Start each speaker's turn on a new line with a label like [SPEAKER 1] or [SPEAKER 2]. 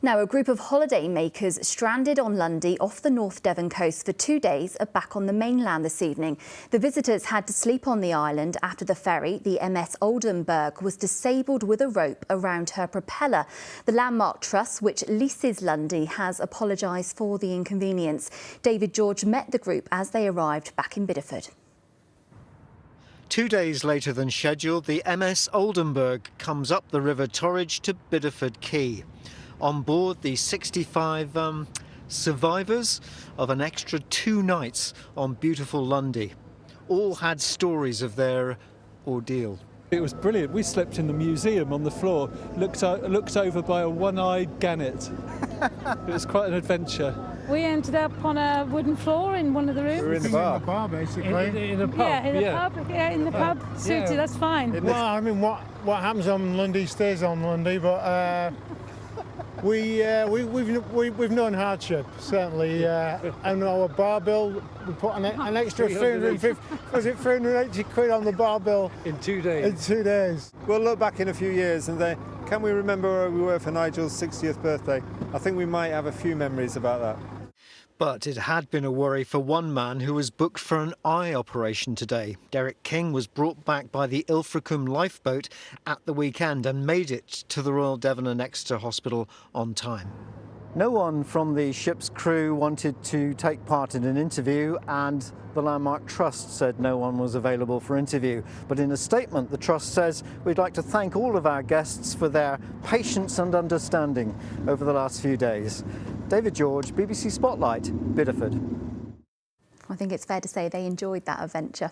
[SPEAKER 1] Now, a group of holiday makers stranded on Lundy off the North Devon coast for 2 days are back on the mainland this evening. The visitors had to sleep on the island after the ferry, the MS Oldenberg, was disabled with a rope around her propeller. The Landmark Trust, which leases Lundy, has apologised for the inconvenience. David George met the group as they arrived back in Bideford.
[SPEAKER 2] 2 days later than scheduled, the MS Oldenberg comes up the River Torridge to Bideford Quay. On board, the 65 survivors of an extra 2 nights on beautiful Lundy. All had stories of their ordeal.
[SPEAKER 3] It was brilliant. We slept in the museum on the floor, looked over by a one-eyed gannet. It was quite an adventure.
[SPEAKER 4] We ended up on a wooden floor in one of the rooms.
[SPEAKER 5] We were in the bar basically.
[SPEAKER 3] In a pub?
[SPEAKER 4] Yeah, in the pub. Suited, that's fine.
[SPEAKER 5] Well, I mean, what happens on Lundy stays on Lundy, but we've known hardship, certainly. And our bar bill, we put an extra 380 quid on the bar bill.
[SPEAKER 3] In 2 days?
[SPEAKER 5] In 2 days.
[SPEAKER 6] We'll look back in a few years and then, can we remember where we were for Nigel's 60th birthday? I think we might have a few memories about that.
[SPEAKER 2] But it had been a worry for one man who was booked for an eye operation today. Derek King was brought back by the Ilfracombe lifeboat at the weekend and made it to the Royal Devon and Exeter Hospital on time. No one from the ship's crew wanted to take part in an interview, and the Landmark Trust said no one was available for interview. But in a statement, the Trust says, "We'd like to thank all of our guests for their patience and understanding over the last few days." David George, BBC Spotlight, Bideford.
[SPEAKER 1] I think it's fair to say they enjoyed that adventure.